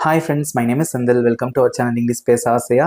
Hi friends, my name is Senthil. Welcome to our channel English பேச ஆசையா.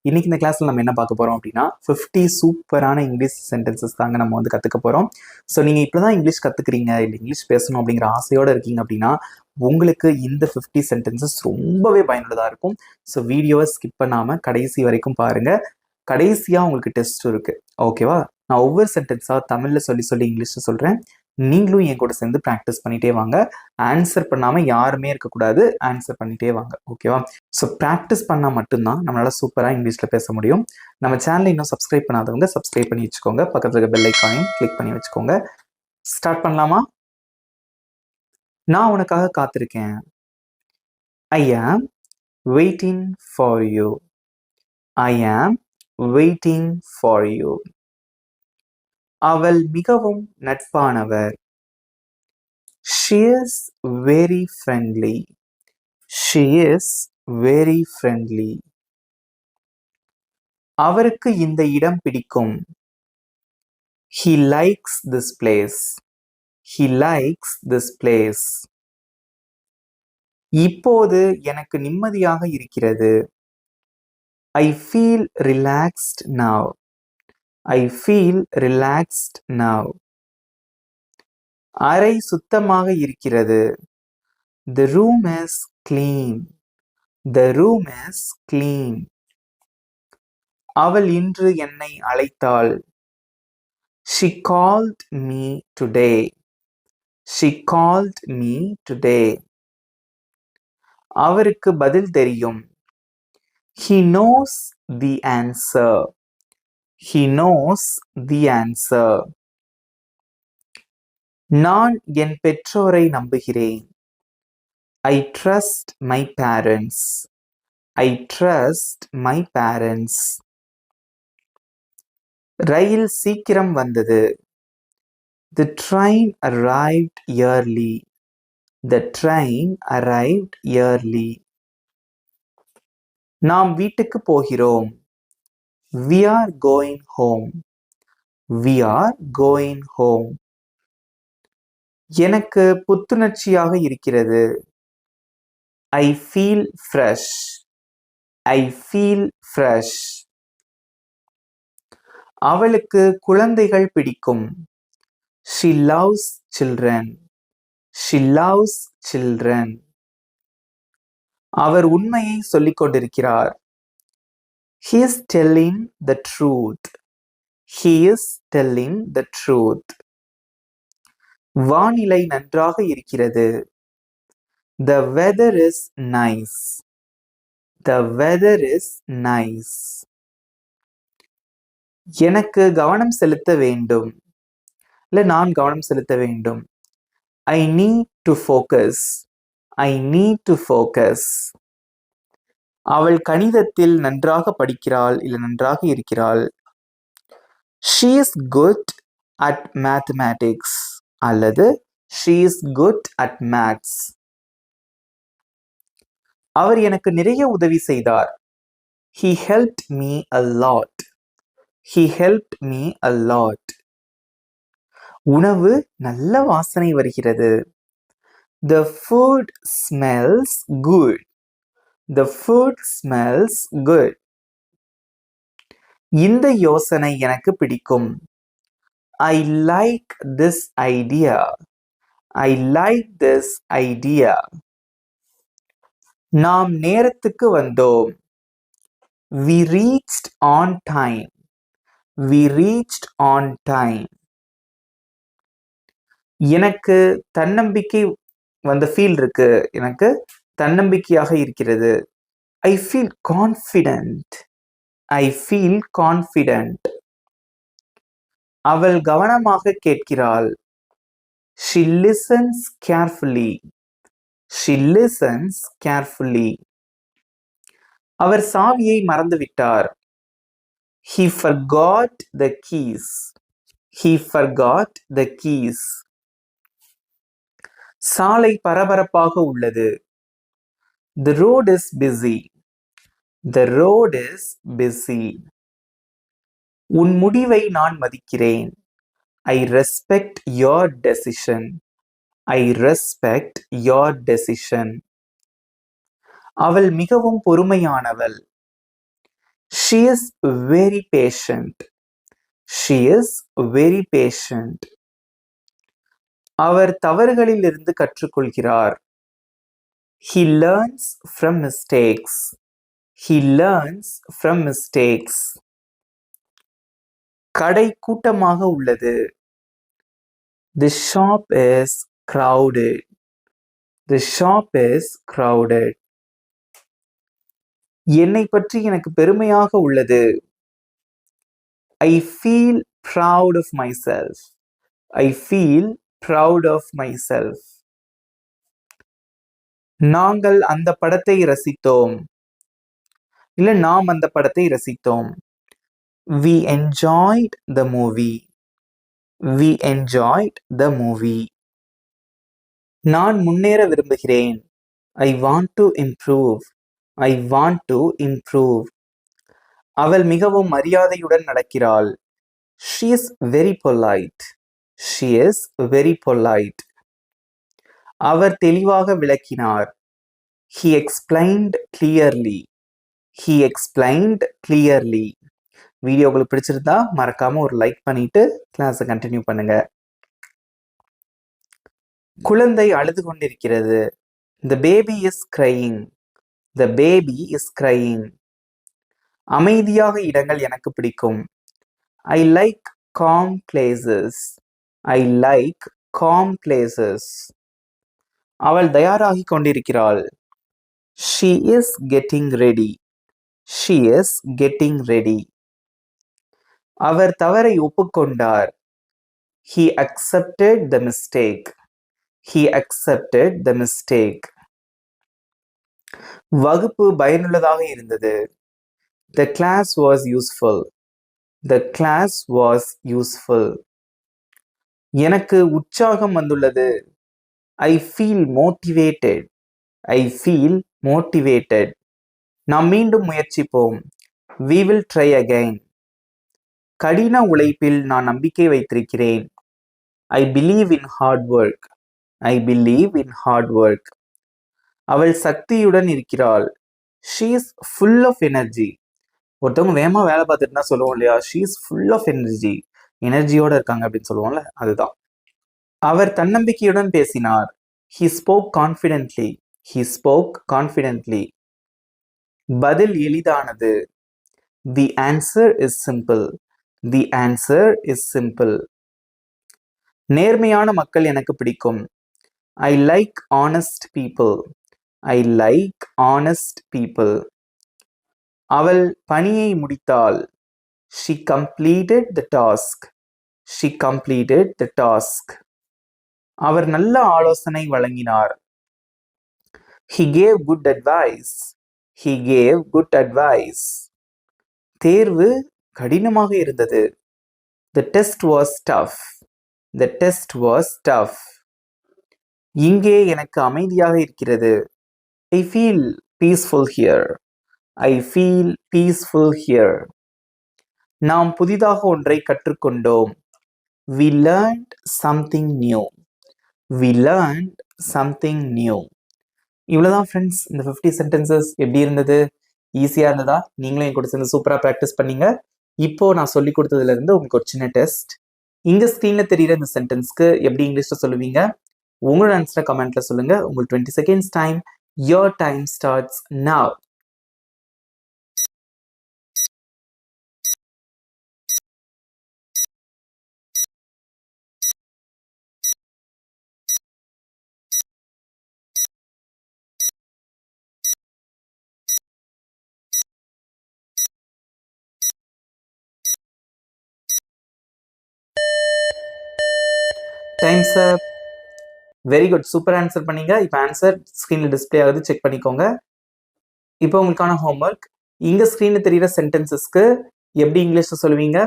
இன்னைக்கு இந்த கிளாஸில் நம்ம என்ன பார்க்க போகிறோம் அப்படின்னா 50 சூப்பரான இங்கிலீஷ் சென்டென்சஸ் தாங்க நம்ம வந்து கற்றுக்க போகிறோம். ஸோ நீங்கள் இப்போ தான் இங்கிலீஷ் கற்றுக்குறீங்க, இல்லை இங்கிலீஷ் பேசணும் அப்படிங்கிற ஆசையோடு இருக்கீங்க அப்படின்னா உங்களுக்கு இந்த 50 சென்டென்சஸ் ரொம்பவே பயனுள்ளதாக இருக்கும். ஸோ வீடியோவை ஸ்கிப் பண்ணாமல் கடைசி வரைக்கும் பாருங்கள். கடைசியாக உங்களுக்கு டெஸ்ட் இருக்குது, ஓகேவா? நான் ஒவ்வொரு சென்டென்ஸாக தமிழில் சொல்லி இங்கிலீஷில் சொல்கிறேன். நீங்களும் என் கூட சேர்ந்து ப்ராக்டிஸ் பண்ணிகிட்டே வாங்க. ஆன்சர் பண்ணாமல் யாருமே இருக்கக்கூடாது, ஆன்சர் பண்ணிகிட்டே வாங்க, ஓகேவா? ஸோ ப்ராக்டிஸ் பண்ணால் மட்டும்தான் நம்மளால் சூப்பராக இங்கிலீஷில் பேச முடியும். நம்ம சேனலை இன்னும் சப்ஸ்கிரைப் பண்ணாதவங்க சப்ஸ்கிரைப் பண்ணி வச்சுக்கோங்க. பக்கத்தில் இருக்க பெல் ஐக்கானையும் கிளிக் பண்ணி வச்சுக்கோங்க. ஸ்டார்ட் பண்ணலாமா? நான் உனக்காக காத்திருக்கேன். ஐ ஆம் வெயிட்டிங் ஃபார் யூ. ஐ ஆம் வெயிட்டிங் ஃபார் யூ. அவள் மிகவும் நட்பானவர். She is very friendly. She is very friendly. அவருக்கு இந்த இடம் பிடிக்கும். He likes this place. He likes this place. இப்போது எனக்கு நிம்மதியாக இருக்கிறது. I feel relaxed now. I feel relaxed now. அறை சுத்தமாக இருக்கிறது. The room is clean. The room is clean. அவள் இன்று என்னை அழைத்தாள். She called me today. She called me today. அவருக்கு பதில் தெரியும். He knows the answer. He knows the answer. நான் என் பெற்றோரை நம்புகிறேன். I trust my parents. I trust my parents. ரயில் சீக்கிரம் வந்தது. The train arrived early. The train arrived early. நாம் வீட்டுக்கு போகிறோம். We are going home. We are going home. எனக்கு புத்துணர்ச்சியாக இருக்கிறது. I feel fresh. I feel fresh. அவளுக்கு குழந்தைகள் பிடிக்கும். She loves children. She loves children. அவர் உண்மையை சொல்லிக் கொண்டிருக்கிறார். He is telling the truth. He is telling the truth. வானிலை நன்றாக இருக்கிறது. The weather is nice. The weather is nice. எனக்கு கவனம் செலுத்த வேண்டும். இல்லை, நான் கவனம் செலுத்த வேண்டும். I need to focus. I need to focus. அவள் கணிதத்தில் நன்றாக படிக்கிறாள், இல்லை நன்றாக இருக்கிறாள். She is good at mathematics. அல்லது she is good at maths. அவர் எனக்கு நிறைய உதவி செய்தார். He helped me a lot. He helped me a lot. உணவு நல்ல வாசனை வருகிறது. The food smells good. The food smells good. இந்த யோசனை எனக்கு பிடிக்கும். I like this idea. I like this idea. நாம் நேரத்துக்கு வந்தோம். We reached on time. We reached on time. எனக்கு தன்னம்பிக்கை வந்த ஃபீல் இருக்கு. எனக்கு தன்னம்பிக்கையாக இருக்கிறது. I feel confident. I feel confident. அவள் கவனமாக கேட்கிறாள். She listens carefully. She listens carefully. அவர் சாவியை மறந்துவிட்டார். He forgot the keys. He forgot the keys. சாலை பரபரப்பாக உள்ளது. The road is busy. The road is busy. உன் முடிவை நான் மதிக்கிறேன். I respect your decision. I respect your decision. அவள் மிகவும் பொறுமையானவள். She is very patient. She is very patient. அவர் தவறுகளில் இருந்து கற்றுக்கொள்கிறார். He learns from mistakes. He learns from mistakes. கடை கூட்டமாக உள்ளது. The shop is crowded. The shop is crowded. என்னை பற்றி எனக்கு பெருமையாக உள்ளது. I feel proud of myself. I feel proud of myself. நாங்கள் அந்த படத்தை ரசித்தோம். இல்ல நாம் அந்த படத்தை ரசித்தோம். We enjoyed the movie. We enjoyed the movie. நான் முன்னேற விரும்புகிறேன். I want to improve. I want to improve. அவள் மிகவும் மரியாதையுடன் நடக்கிறாள். She is very polite. She is very polite. அவர் தெளிவாக விளக்கினார். He explained clearly. He explained clearly. Video உங்களுக்கு பிடிச்சிருந்தா மறக்காம ஒரு லைக் பண்ணிட்டு கிளாஸை கண்டினியூ பண்ணுங்க. குழந்தை அழுது கொண்டிருக்கிறது. The baby is crying. The baby is crying. அமைதியாக இடங்கள் எனக்கு பிடிக்கும். I like calm places. I like calm places. அவள் தயாராகி கொண்டிருக்கிறாள். She is getting ready. She is getting ready. அவர் தவறை ஒப்புக்கொண்டார். He accepted the mistake. He accepted the mistake. வகுப்பு பயனுள்ளதாக இருந்தது. The class was useful. The class was useful. எனக்கு உற்சாகம் வந்துள்ளது. I feel motivated. I feel motivated. நாம் மீண்டும் முயற்சிப்போம். We will try again. கடின உழைப்பில் நான் நம்பிக்கை வைத்திருக்கிறேன். I believe in hard work. I believe in hard work. அவள் சக்தியுடன் இருக்கிறாள். She is full of energy. ஒருத்தவங்க வேகமா வேலை பார்த்துட்டு தான் சொல்லுவோம் இல்லையா, she is full of energy. எனர்ஜியோட இருக்காங்க அப்படின்னு சொல்லுவோம்ல, அதுதான். அவர் தன்னம்பிக்கையுடன் பேசினார். He spoke confidently. He spoke confidently. பதில் எளிதானது. The answer is simple. The answer is simple. நேர்மையான மக்கள் எனக்கு பிடிக்கும். I like honest people. I like honest people. அவள் பணியை முடித்தாள். She completed the task. She completed the task. அவர் நல்ல ஆலோசனை வழங்கினார். He gave good advice. He gave good advice. தேர்வு கடினமாக இருந்தது. The test was tough. The test was tough. இங்கே எனக்கு அமைதியாக இருக்கிறது. I feel peaceful here. I feel peaceful here. நாம் புதிதாக ஒன்றை கற்றுக்கொண்டோம். We learned something new. We learned something new. இவ்வளோதான் ஃப்ரெண்ட்ஸ். இந்த 50 சென்டென்சஸ் எப்படி இருந்தது? ஈஸியாக இருந்ததா? நீங்களும் என் கூட சேர்ந்து சூப்பராக ப்ராக்டிஸ் பண்ணீங்க. இப்போ நான் சொல்லி கொடுத்ததுலேருந்து உங்களுக்கு ஒரு சின்ன டெஸ்ட். இங்கே ஸ்க்ரீனில் தெரியுற இந்த சென்டென்ஸ்க்கு எப்படி இங்கிலீஷில் சொல்லுவீங்க? உங்களோட ஆன்சரை கமெண்ட்டில் சொல்லுங்கள். உங்களுக்கு 20 seconds time. Your time starts now. Times up. Very good, super answer பண்ணீங்க. இப்போ ஆன்சர் ஸ்க்ரீனில் டிஸ்பிளே ஆகுது, செக் பண்ணிக்கோங்க. இப்போ உங்களுக்கான ஹோம்ஒர்க். இங்கே ஸ்க்ரீனில் தெரிகிற சென்டென்சஸ்க்கு எப்படி இங்கிலீஷில் சொல்லுவீங்க?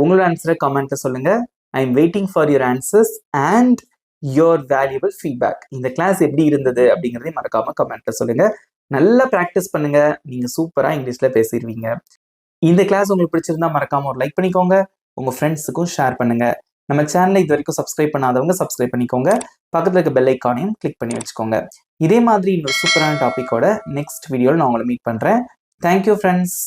உங்களோட ஆன்சரை கமெண்ட்டில் சொல்லுங்கள். I am waiting for your answers and your valuable feedback. இந்த கிளாஸ் எப்படி இருந்தது அப்படிங்கிறதையும் மறக்காமல் கமெண்ட்டில் சொல்லுங்கள். நல்லா ப்ராக்டிஸ் பண்ணுங்கள். நீங்கள் சூப்பராக இங்கிலீஷில் பேசிடுவீங்க. இந்த கிளாஸ் உங்களுக்கு பிடிச்சிருந்தா மறக்காமல் ஒரு லைக் பண்ணிக்கோங்க. உங்கள் ஃப்ரெண்ட்ஸுக்கும் ஷேர் பண்ணுங்கள். நம்ம சேனலை இது வரைக்கும் சப்ஸ்கிரைப் பண்ணாதவங்க சப்ஸ்கிரைப் பண்ணிக்கோங்க. பக்கத்தில் இருக்க பெல் ஐக்கானையும் கிளிக் பண்ணி வச்சுக்கோங்க. இதே மாதிரி இன்னொரு சூப்பரான டாப்பிக்கோட நெக்ஸ்ட் வீடியோவில் நான் உங்களை மீட் பண்ணுறேன். Thank you friends.